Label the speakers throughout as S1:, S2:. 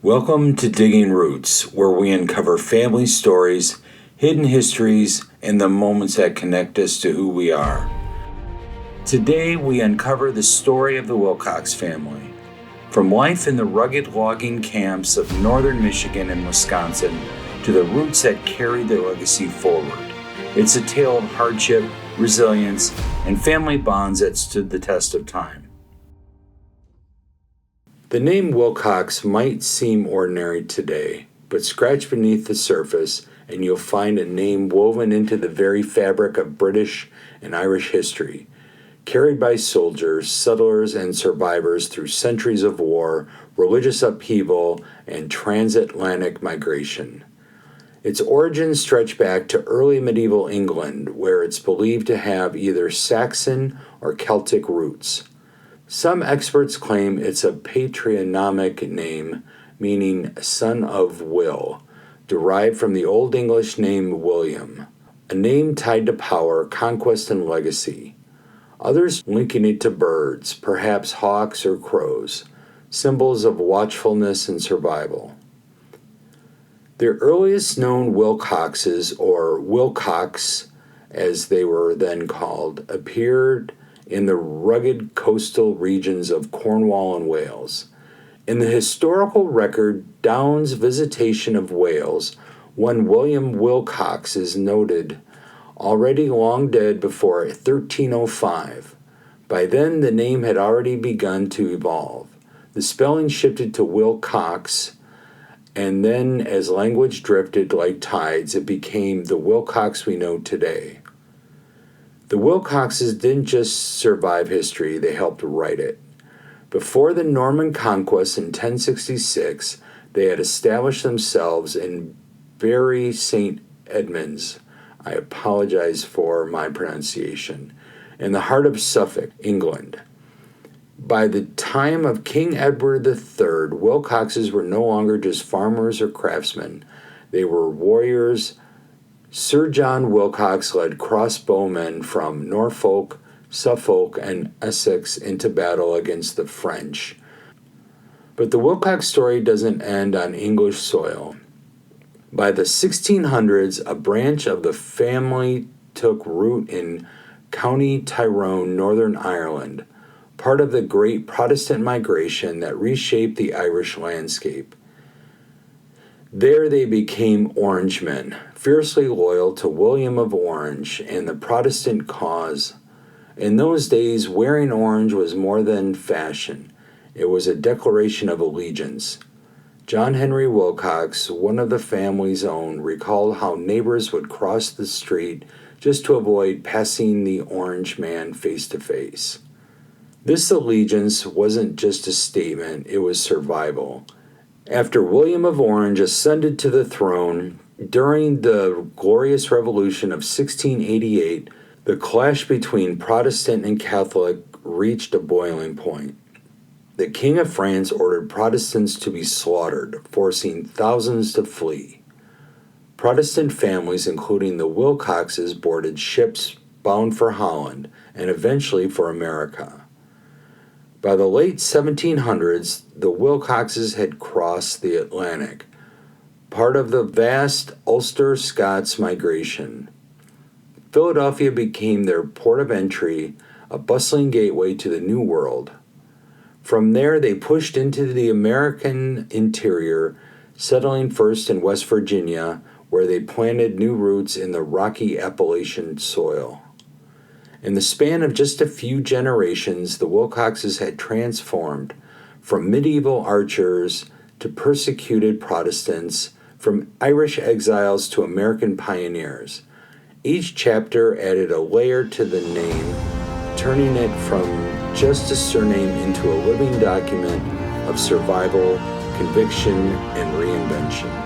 S1: Welcome to Digging Roots, where we uncover family stories, hidden histories, and the moments that connect us to who we are. Today, we uncover the story of the Wilcox family. From life in the rugged logging camps of northern Michigan and Wisconsin to the roots that carry their legacy forward. It's a tale of hardship, resilience, and family bonds that stood the test of time. The name Wilcox might seem ordinary today, but scratch beneath the surface and you'll find a name woven into the very fabric of British and Irish history, carried by soldiers, settlers, and survivors through centuries of war, religious upheaval, and transatlantic migration. Its origins stretch back to early medieval England, where it's believed to have either Saxon or Celtic roots. Some experts claim it's a patronymic name, meaning son of Will, derived from the Old English name William, a name tied to power, conquest, and legacy. Others linking it to birds, perhaps hawks or crows, symbols of watchfulness and survival. The earliest known Wilcoxes, or Wilcox as they were then called, appeared in the rugged coastal regions of Cornwall and Wales. In the historical record Downes' Visitation of Wales, one William Wilcox is noted, already long dead before 1305. By then, the name had already begun to evolve. The spelling shifted to Wilcox, and then as language drifted like tides, it became the Wilcox we know today. The Wilcoxes didn't just survive history, they helped write it. Before the Norman conquest in 1066, they had established themselves in Bury St. Edmunds. I apologize for my pronunciation, in the heart of Suffolk, England. By the time of King Edward III, Wilcoxes were no longer just farmers or craftsmen. They were warriors. Sir John Wilcox led crossbowmen from Norfolk, Suffolk, and Essex into battle against the French. But the Wilcox story doesn't end on English soil. By the 1600s, a branch of the family took root in County Tyrone, Northern Ireland, part of the great Protestant migration that reshaped the Irish landscape. There they became Orangemen, fiercely loyal to William of Orange and the Protestant cause. In those days, wearing orange was more than fashion. It was a declaration of allegiance. John Henry Wilcox, one of the family's own, recalled how neighbors would cross the street just to avoid passing the orange man face to face. This allegiance wasn't just a statement, it was survival. After William of Orange ascended to the throne during the Glorious Revolution of 1688, the clash between Protestant and Catholic reached a boiling point. The King of France ordered Protestants to be slaughtered, forcing thousands to flee. Protestant families, including the Wilcoxes, boarded ships bound for Holland and eventually for America. By the late 1700s, the Wilcoxes had crossed the Atlantic, part of the vast Ulster Scots migration. Philadelphia became their port of entry, a bustling gateway to the New World. From there, they pushed into the American interior, settling first in West Virginia, where they planted new roots in the rocky Appalachian soil. In the span of just a few generations, the Wilcoxes had transformed from medieval archers to persecuted Protestants, from Irish exiles to American pioneers. Each chapter added a layer to the name, turning it from just a surname into a living document of survival, conviction, and reinvention.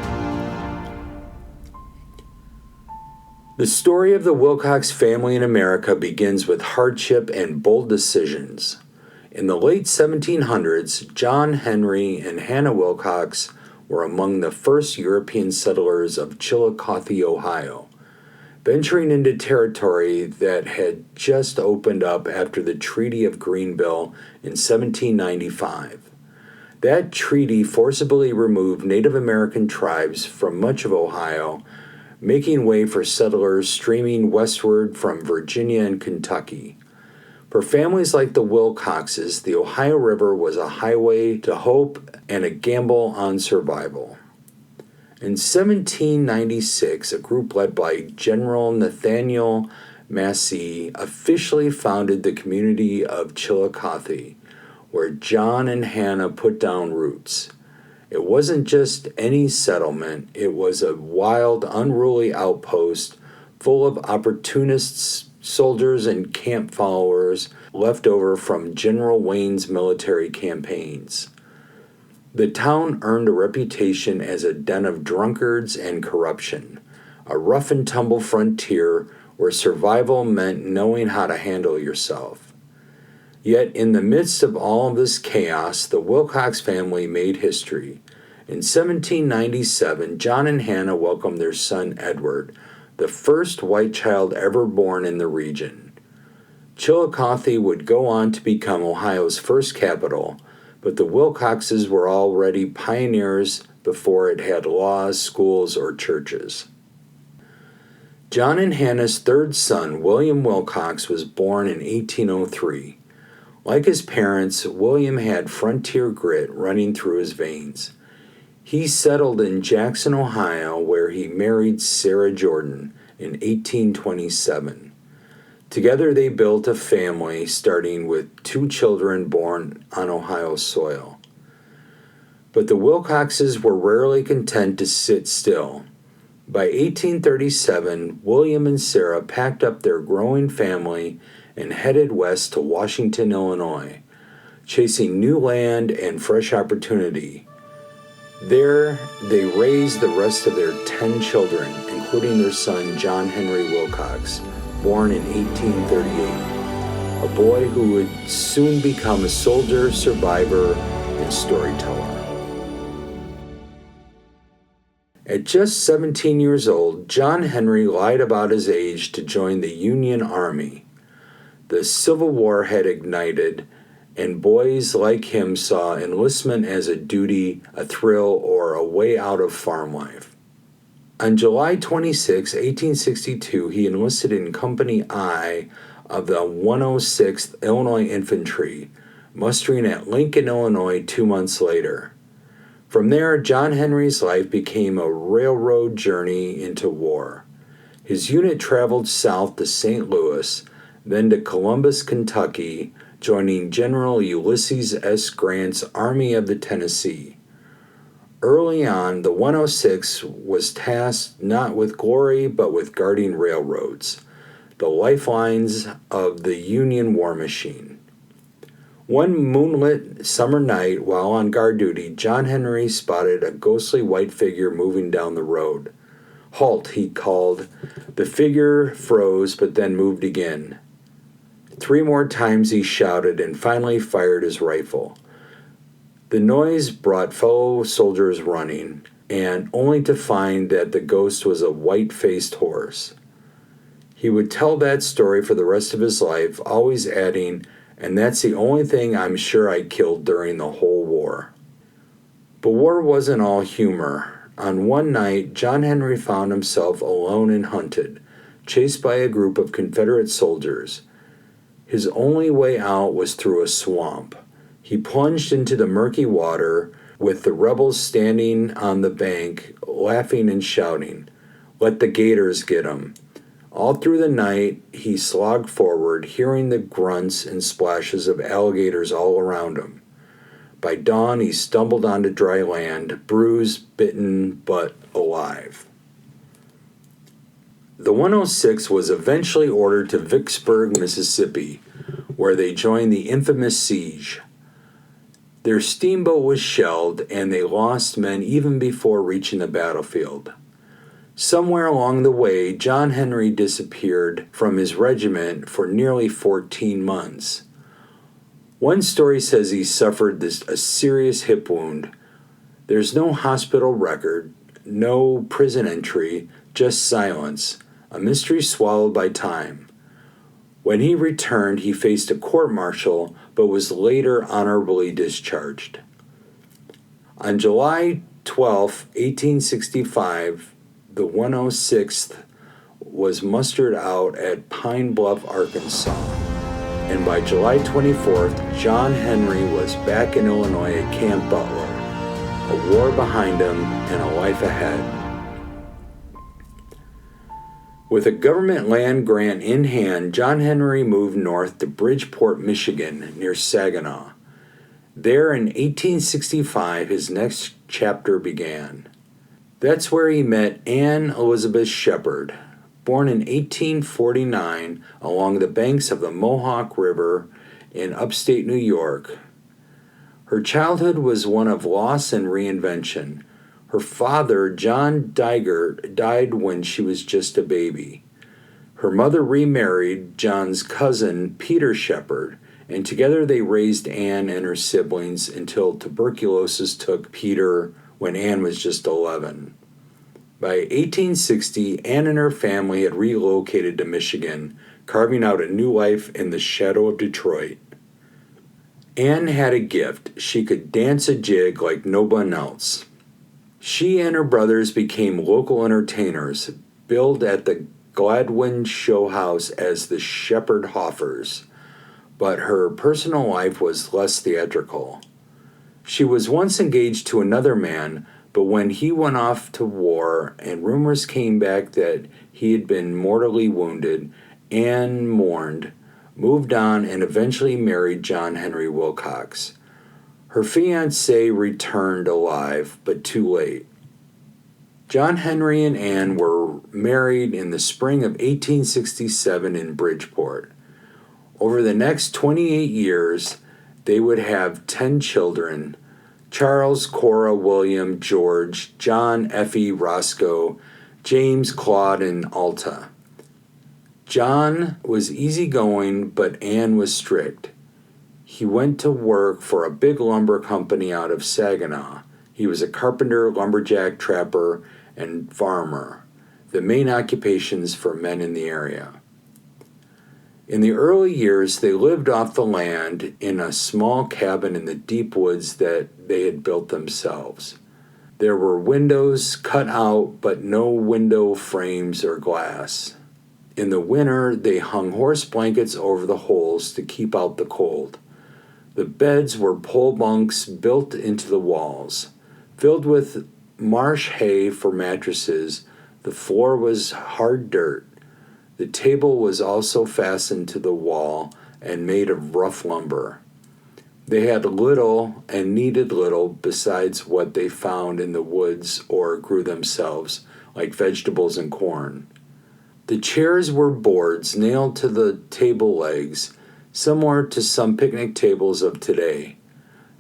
S1: The story of the Wilcox family in America begins with hardship and bold decisions. In the late 1700s, John Henry and Hannah Wilcox were among the first European settlers of Chillicothe, Ohio, venturing into territory that had just opened up after the Treaty of Greenville in 1795. That treaty forcibly removed Native American tribes from much of Ohio, making way for settlers streaming westward from Virginia and Kentucky. For families like the Wilcoxes, the Ohio River was a highway to hope and a gamble on survival. In 1796, a group led by General Nathaniel Massey officially founded the community of Chillicothe, where John and Hannah put down roots. It wasn't just any settlement, it was a wild, unruly outpost full of opportunists, soldiers, and camp followers left over from General Wayne's military campaigns. The town earned a reputation as a den of drunkards and corruption, a rough-and-tumble frontier where survival meant knowing how to handle yourself. Yet in the midst of all of this chaos, the Wilcox family made history. In 1797, John and Hannah welcomed their son Edward, the first white child ever born in the region. Chillicothe would go on to become Ohio's first capital, but the Wilcoxes were already pioneers before it had laws, schools, or churches. John and Hannah's third son, William Wilcox, was born in 1803. Like his parents, William had frontier grit running through his veins. He settled in Jackson, Ohio, where he married Sarah Jordan in 1827. Together they built a family, starting with 2 children born on Ohio soil. But the Wilcoxes were rarely content to sit still. By 1837, William and Sarah packed up their growing family and headed west to Washington, Illinois, chasing new land and fresh opportunity. There, they raised the rest of their 10 children, including their son John Henry Wilcox, born in 1838, a boy who would soon become a soldier, survivor, and storyteller. At just 17 years old, John Henry lied about his age to join the Union Army. The Civil War had ignited, and boys like him saw enlistment as a duty, a thrill, or a way out of farm life. On July 26, 1862, he enlisted in Company I of the 106th Illinois Infantry, mustering at Lincoln, Illinois 2 months later. From there, John Henry's life became a railroad journey into war. His unit traveled south to St. Louis, then to Columbus, Kentucky, joining General Ulysses S. Grant's Army of the Tennessee. Early on, the 106 was tasked not with glory but with guarding railroads, the lifelines of the Union war machine. One moonlit summer night, while on guard duty, John Henry spotted a ghostly white figure moving down the road. "Halt," he called. The figure froze but then moved again. 3 more times he shouted and finally fired his rifle. The noise brought fellow soldiers running, and only to find that the ghost was a white-faced horse. He would tell that story for the rest of his life, always adding, "And that's the only thing I'm sure I killed during the whole war." But war wasn't all humor. On one night, John Henry found himself alone and hunted, chased by a group of Confederate soldiers. His only way out was through a swamp. He plunged into the murky water, with the rebels standing on the bank, laughing and shouting, "Let the gators get him." All through the night, he slogged forward, hearing the grunts and splashes of alligators all around him. By dawn, he stumbled onto dry land, bruised, bitten, but alive. The 106 was eventually ordered to Vicksburg, Mississippi, where they joined the infamous siege. Their steamboat was shelled, and they lost men even before reaching the battlefield. Somewhere along the way, John Henry disappeared from his regiment for nearly 14 months. One story says he suffered a serious hip wound. There's no hospital record, no prison entry, just silence, a mystery swallowed by time. When he returned, he faced a court-martial, but was later honorably discharged. On July 12, 1865, the 106th was mustered out at Pine Bluff, Arkansas. And by July 24th, John Henry was back in Illinois at Camp Butler, a war behind him and a life ahead. With a government land grant in hand, John Henry moved north to Bridgeport, Michigan, near Saginaw. There in 1865, his next chapter began. That's where he met Anne Elizabeth Shepard, born in 1849 along the banks of the Mohawk River in upstate New York. Her childhood was one of loss and reinvention. Her father, John Digert, died when she was just a baby. Her mother remarried John's cousin, Peter Shepard, and together they raised Anne and her siblings until tuberculosis took Peter when Anne was just 11. By 1860, Anne and her family had relocated to Michigan, carving out a new life in the shadow of Detroit. Anne had a gift. She could dance a jig like no one else. She and her brothers became local entertainers, billed at the Gladwin Show House as the Shepherd Hoffers, but her personal life was less theatrical. She was once engaged to another man, but when he went off to war and rumors came back that he had been mortally wounded, Anne mourned, moved on, and eventually married John Henry Wilcox. Her fiancé returned alive, but too late. John Henry and Anne were married in the spring of 1867 in Bridgeport. Over the next 28 years, they would have 10 children: Charles, Cora, William, George, John, Effie, Roscoe, James, Claude, and Alta. John was easygoing, but Anne was strict. He went to work for a big lumber company out of Saginaw. He was a carpenter, lumberjack, trapper, and farmer, the main occupations for men in the area. In the early years, they lived off the land in a small cabin in the deep woods that they had built themselves. There were windows cut out, but no window frames or glass. In the winter, they hung horse blankets over the holes to keep out the cold. The beds were pole bunks built into the walls. Filled with marsh hay for mattresses, the floor was hard dirt. The table was also fastened to the wall and made of rough lumber. They had little and needed little besides what they found in the woods or grew themselves, like vegetables and corn. The chairs were boards nailed to the table legs, similar to some picnic tables of today.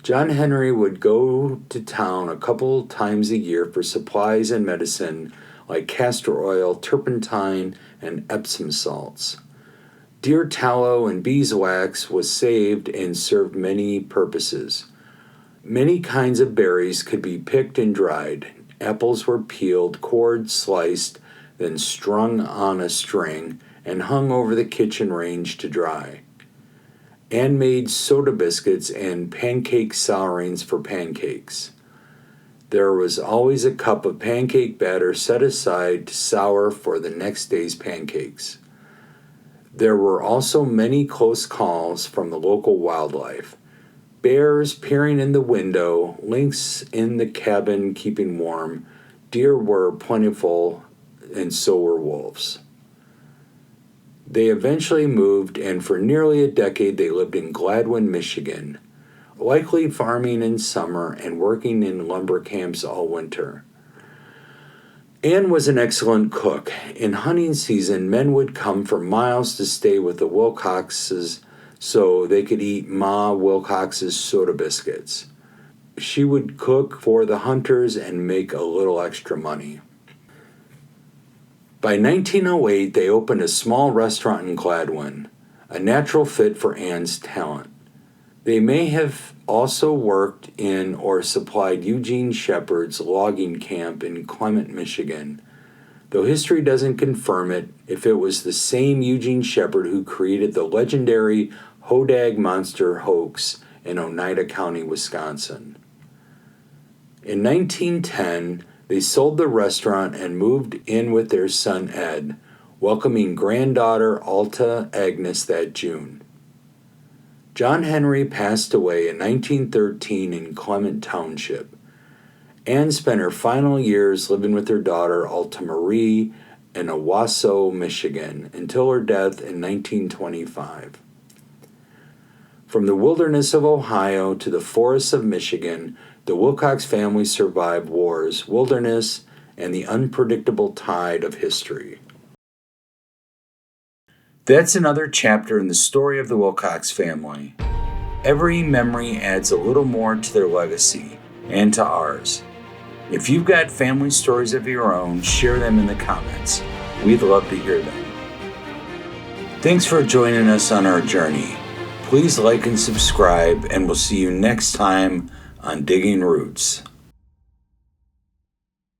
S1: John Henry would go to town a couple times a year for supplies and medicine like castor oil, turpentine, and Epsom salts. Deer tallow and beeswax was saved and served many purposes. Many kinds of berries could be picked and dried. Apples were peeled, cored, sliced, then strung on a string and hung over the kitchen range to dry. Anne made soda biscuits and pancake sourings for pancakes. There was always a cup of pancake batter set aside to sour for the next day's pancakes. There were also many close calls from the local wildlife. Bears peering in the window, lynx in the cabin keeping warm, deer were plentiful, and so were wolves. They eventually moved, and for nearly a decade they lived in Gladwin, Michigan, likely farming in summer and working in lumber camps all winter. Anne was an excellent cook. In hunting season, men would come for miles to stay with the Wilcoxes so they could eat Ma Wilcox's soda biscuits. She would cook for the hunters and make a little extra money. By 1908, they opened a small restaurant in Gladwin, a natural fit for Anne's talent. They may have also worked in or supplied Eugene Shepard's logging camp in Clement, Michigan, though history doesn't confirm it if it was the same Eugene Shepard who created the legendary Hodag monster hoax in Oneida County, Wisconsin. In 1910, they sold the restaurant and moved in with their son Ed, welcoming granddaughter Alta Agnes that June. John Henry passed away in 1913 in Clement Township. Anne spent her final years living with her daughter Alta Marie in Owasso, Michigan, until her death in 1925. From the wilderness of Ohio to the forests of Michigan, the Wilcox family survived wars, wilderness, and the unpredictable tide of history. That's another chapter in the story of the Wilcox family. Every memory adds a little more to their legacy, and to ours. If you've got family stories of your own, share them in the comments. We'd love to hear them. Thanks for joining us on our journey. Please like and subscribe, and we'll see you next time on Digging Roots.